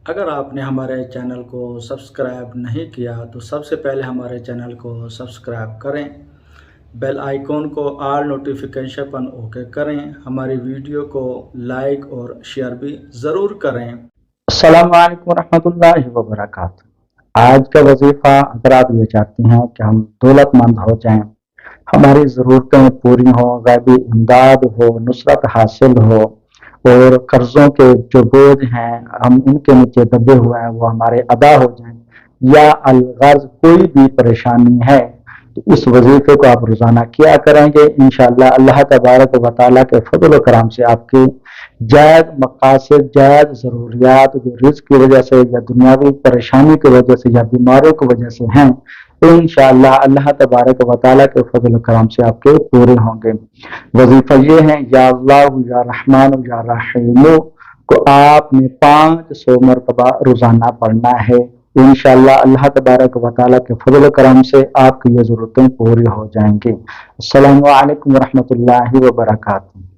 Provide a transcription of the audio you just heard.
اگر آپ نے ہمارے چینل کو سبسکرائب نہیں کیا تو سب سے پہلے ہمارے چینل کو سبسکرائب کریں، بیل آئیکن کو آل نوٹیفیکیشن پر اوکے کریں، ہماری ویڈیو کو لائک اور شیئر بھی ضرور کریں۔ السلام علیکم ورحمۃ اللہ وبرکاتہ۔ آج کا وظیفہ، اگر آپ یہ چاہتے ہیں کہ ہم دولت مند ہو جائیں، ہماری ضرورتیں پوری ہوں، غیبی امداد ہو، نصرت حاصل ہو، اور قرضوں کے جو بوجھ ہیں ہم ان کے نیچے دبے ہوئے ہیں وہ ہمارے ادا ہو جائیں، یا الغرض کوئی بھی پریشانی ہے، تو اس وظیفے کو آپ روزانہ کیا کریں گے انشاءاللہ اللہ تبارک و تعالیٰ کے فضل و کرم سے آپ کے جائز مقاصد، جائز ضروریات جو رزق کی وجہ سے یا دنیاوی پریشانی کی وجہ سے یا بیماریوں کی وجہ سے ہیں، تو انشاءاللہ اللہ تبارک و تعالیٰ کے فضل و کرم سے آپ کے پورے ہوں گے۔ وظیفہ یہ ہے یا اللہ یا رحمان یا رحیم کو آپ نے 500 مرتبہ روزانہ پڑھنا ہے۔ انشاءاللہ اللہ تبارک و تعالیٰ کے فضل و کرم سے آپ کی یہ ضرورتیں پوری ہو جائیں گی۔ السلام علیکم ورحمۃ اللہ وبرکاتہ۔